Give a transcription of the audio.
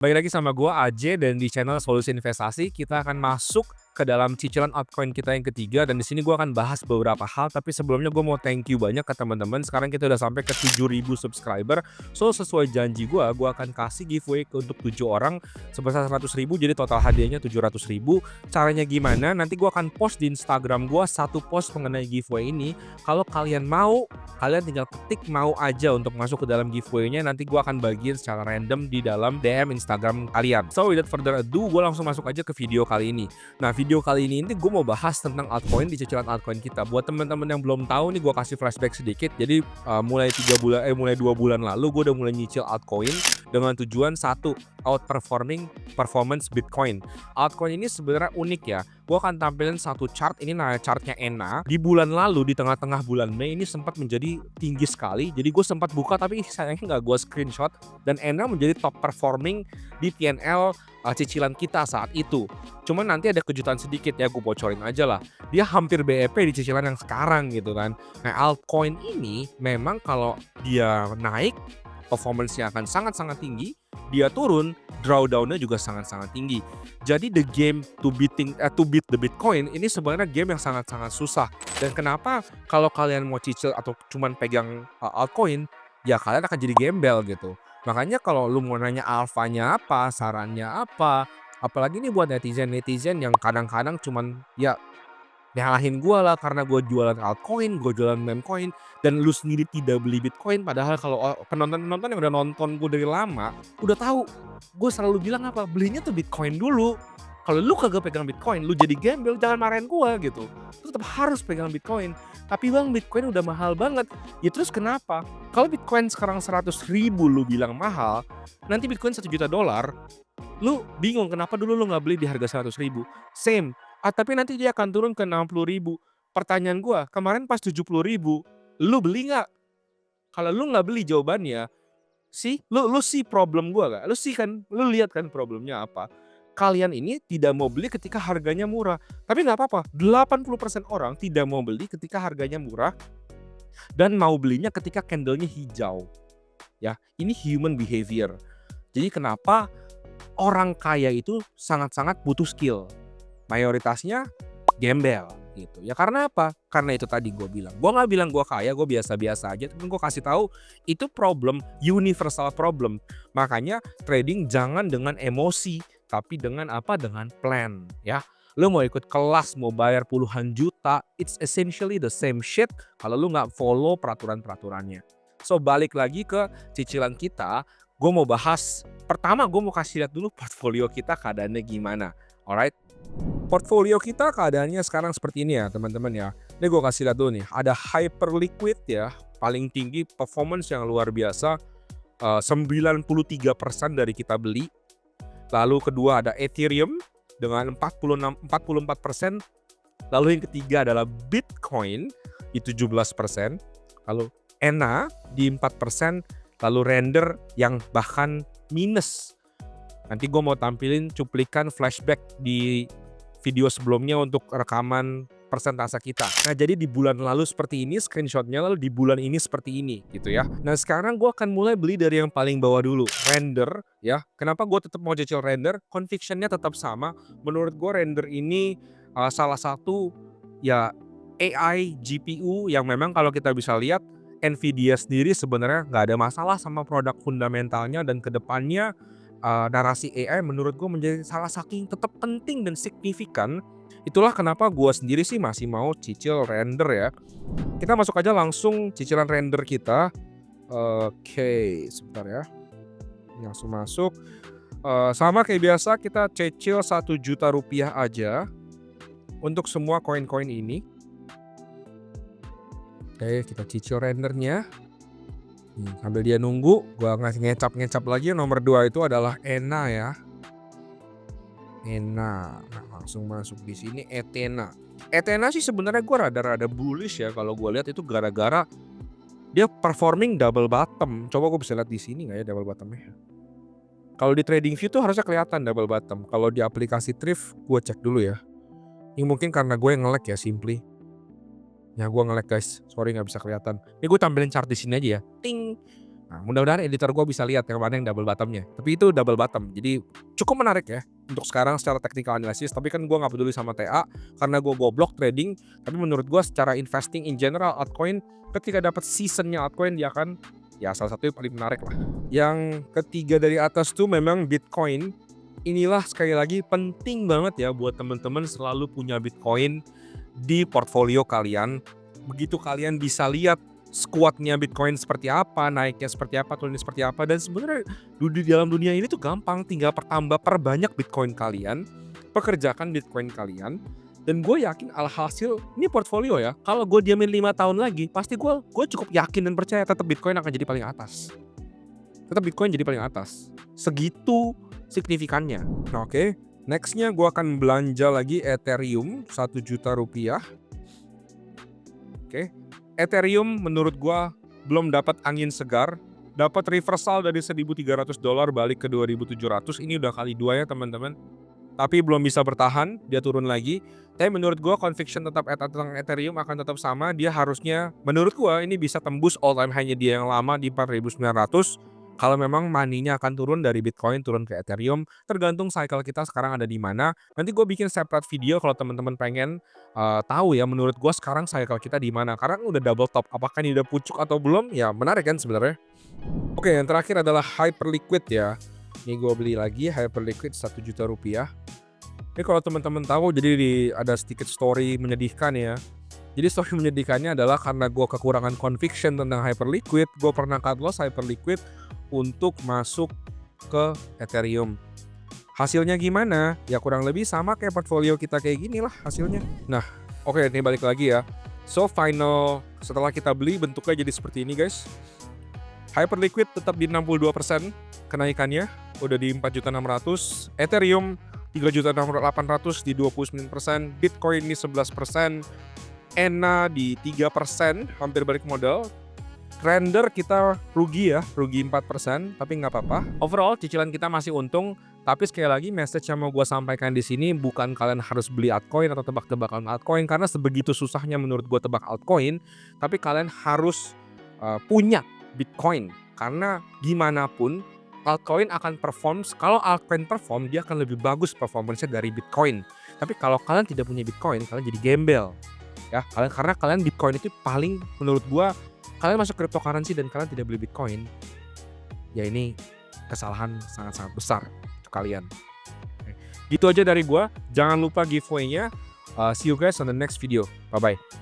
Balik lagi sama gua Aje dan di channel Solusi Investasi kita akan masuk ke dalam cicilan altcoin kita yang ketiga dan di sini gua akan bahas beberapa hal tapi sebelumnya gua mau thank you banyak ke teman-teman. Sekarang kita udah sampai ke 7.000 subscriber. So sesuai janji gua akan kasih giveaway untuk 7 orang sebesar 100.000 jadi total hadiahnya 700.000. Caranya gimana? Nanti gua akan post di Instagram gua satu post mengenai giveaway ini. Kalau kalian mau, kalian tinggal ketik mau aja untuk masuk ke dalam giveaway-nya. Nanti gua akan bagiin secara random di dalam DM Instagram kalian. So without further ado, gue langsung masuk aja ke video kali ini. Nah, video kali ini gue mau bahas tentang altcoin di cicilan altcoin kita. Buat teman-teman yang belum tahu nih, gue kasih flashback sedikit. Jadi mulai 2 bulan lalu gue udah mulai nyicil altcoin dengan tujuan satu, outperforming performance Bitcoin. Altcoin ini sebenarnya unik ya. Gue akan tampilin satu chart, ini nah chartnya ENA. Di bulan lalu, di tengah-tengah bulan Mei ini sempat menjadi tinggi sekali. Jadi gue sempat buka tapi sayangnya nggak gue screenshot. Dan ENA menjadi top performing di PNL cicilan kita saat itu. Cuman nanti ada kejutan sedikit ya, gue bocorin aja lah. Dia hampir BEP di cicilan yang sekarang gitu kan. Nah, altcoin ini memang kalau dia naik, performance-nya akan sangat-sangat tinggi. Dia turun, drawdown-nya juga sangat-sangat tinggi. Jadi the game to beat the Bitcoin ini sebenarnya game yang sangat-sangat susah. Dan kenapa kalau kalian mau cicil atau cuman pegang altcoin, ya kalian akan jadi gembel gitu. Makanya kalau lu mau nanya alfanya apa, sarannya apa, apalagi nih buat netizen-netizen yang kadang-kadang cuman ya nyalahin gua lah karena gua jualan altcoin, gua jualan meme coin, dan lu sendiri tidak beli Bitcoin. Padahal kalau penonton-penonton yang udah nonton gua dari lama, udah tahu gua selalu bilang apa, belinya tuh Bitcoin dulu. Kalau lu kagak pegang Bitcoin, lu jadi gembel, jangan marahin gua gitu. Lu tetap harus pegang Bitcoin. Tapi Bang, Bitcoin udah mahal banget. Ya terus kenapa? Kalau Bitcoin sekarang 100.000 lu bilang mahal, nanti Bitcoin 1 juta dolar, lu bingung kenapa dulu lu nggak beli di harga 100.000. Same. Tapi nanti dia akan turun ke 60.000. Pertanyaan gua, kemarin pas 70.000, lu beli nggak? Kalau lu nggak beli jawabannya, lu sih problem gua nggak? Lu sih kan, lu lihat kan problemnya apa? Kalian ini tidak mau beli ketika harganya murah. Tapi nggak apa-apa, 80% orang tidak mau beli ketika harganya murah dan mau belinya ketika candlenya hijau. Ya, ini human behavior. Jadi kenapa orang kaya itu sangat-sangat butuh skill? Mayoritasnya gembel gitu. Ya karena apa? Karena itu tadi gue bilang. Gue nggak bilang gue kaya, gue biasa-biasa aja. Tapi gue kasih tahu itu problem, universal problem. Makanya trading jangan dengan emosi, tapi dengan apa? Dengan plan ya. Lo mau ikut kelas, mau bayar puluhan juta, it's essentially the same shit kalau lo nggak follow peraturan-peraturannya. So balik lagi ke cicilan kita, gue mau bahas. Pertama gue mau kasih lihat dulu portfolio kita keadaannya gimana. Alright? Portfolio kita keadaannya sekarang seperti ini ya teman-teman ya. Ini gue kasih lihat dulu nih, ada hyper liquid ya, paling tinggi performance yang luar biasa, 93% dari kita beli. Lalu kedua ada Ethereum dengan 44%. Lalu yang ketiga adalah Bitcoin di 17%. Lalu ENA di 4%. Lalu Render yang bahkan minus. Nanti gue mau tampilin cuplikan flashback di video sebelumnya untuk rekaman persentase kita. Nah jadi di bulan lalu seperti ini screenshotnya, lalu di bulan ini seperti ini gitu ya. Nah sekarang gue akan mulai beli dari yang paling bawah dulu, Render ya. Kenapa gue tetap mau cicil Render? Convictionnya tetap sama. Menurut gue Render ini salah satu ya AI GPU yang memang kalau kita bisa lihat Nvidia sendiri sebenarnya nggak ada masalah sama produk fundamentalnya, dan kedepannya narasi AI menurut gue menjadi salah saking tetap penting dan signifikan. Itulah kenapa gue sendiri sih masih mau cicil Render ya. Kita masuk aja langsung cicilan Render kita. Oke, sebentar ya. Langsung masuk. Sama kayak biasa kita cicil 1 juta rupiah aja untuk semua koin-koin ini. Oke, kita cicil Rendernya. Sambil dia nunggu, gua ngasih ngecap lagi. Nomor 2 itu adalah ENA ya. ENA. Nah, langsung masuk di sini Ethena. Ethena sih sebenarnya gua rada-rada bullish ya kalau gua lihat, itu gara-gara dia performing double bottom. Coba gua bisa lihat di sini nggak ya double bottomnya? Kalau di trading view tuh harusnya kelihatan double bottom. Kalau di aplikasi Thrift gua cek dulu ya. Ini mungkin karena gue nge-lag ya simply. Ya gue nge-lag guys, sorry nggak bisa kelihatan. Ini gue tampilin chart di sini aja ya. Ting. Nah, mudah-mudahan editor gue bisa lihat yang mana yang double bottom-nya. Tapi itu double bottom, jadi cukup menarik ya untuk sekarang secara technical analysis. Tapi kan gue nggak peduli sama TA karena gue goblok trading. Tapi menurut gue secara investing in general altcoin, ketika dapat seasonnya altcoin dia akan ya salah satu yang paling menarik lah. Yang ketiga dari atas tuh memang Bitcoin. Inilah sekali lagi penting banget ya buat teman-teman selalu punya Bitcoin di portfolio kalian. Begitu kalian bisa lihat squatnya Bitcoin seperti apa, naiknya seperti apa, turunnya seperti apa, dan sebenarnya di dalam dunia ini tuh gampang, tinggal perbanyak Bitcoin kalian, pekerjakan Bitcoin kalian, dan gue yakin alhasil ini portfolio ya. Kalau gue diamin 5 tahun lagi, pasti gue cukup yakin dan percaya tetap Bitcoin akan jadi paling atas. Tetap Bitcoin jadi paling atas. Segitu signifikannya. Nah, oke. Nextnya gue akan belanja lagi Ethereum 1 juta rupiah. Oke. Ethereum menurut gua belum dapat angin segar, dapat reversal dari $1.300 balik ke 2.700. Ini udah kali 2 ya teman-teman. Tapi belum bisa bertahan, dia turun lagi. Tapi menurut gua conviction tetap tentang Ethereum akan tetap sama. Dia harusnya menurut gua ini bisa tembus all time high-nya dia yang lama di 4.900. Kalau memang money-nya akan turun dari Bitcoin turun ke Ethereum, tergantung cycle kita sekarang ada di mana. Nanti gue bikin separate video kalau teman-teman pengen tahu ya menurut gue sekarang cycle kita di mana. Karena udah double top, apakah ini udah pucuk atau belum? Ya menarik kan sebenarnya. Oke, yang terakhir adalah Hyperliquid ya. Ini gue beli lagi Hyperliquid 1 juta rupiah. Ini kalau teman-teman tahu, jadi ada sedikit story menyedihkan ya. Jadi story menyedihkannya adalah karena gue kekurangan conviction tentang Hyperliquid, gue pernah cut loss Hyperliquid untuk masuk ke Ethereum. Hasilnya gimana? Ya kurang lebih sama kayak portfolio kita kayak gini lah hasilnya. Nah, oke, ini balik lagi ya. So final setelah kita beli bentuknya jadi seperti ini guys. Hyperliquid tetap di 62% kenaikannya, udah di 4.600.000. Ethereum 3.800.000 di 29%, Bitcoin di 11%, ENA di 3%, hampir balik modal. Render kita rugi ya, rugi 4%, tapi nggak apa-apa. Overall cicilan kita masih untung, tapi sekali lagi message yang mau gue sampaikan di sini bukan kalian harus beli altcoin atau tebak-tebakan altcoin karena sebegitu susahnya menurut gue tebak altcoin, tapi kalian harus punya Bitcoin karena gimana pun altcoin akan perform. Kalau altcoin perform dia akan lebih bagus performance-nya dari Bitcoin. Tapi kalau kalian tidak punya Bitcoin, kalian jadi gembel ya. Karena kalian Bitcoin itu paling menurut gue, kalian masuk cryptocurrency dan kalian tidak beli Bitcoin, ya ini kesalahan sangat-sangat besar untuk kalian. Gitu aja dari gua. Jangan lupa giveaway-nya. See you guys on the next video. Bye-bye.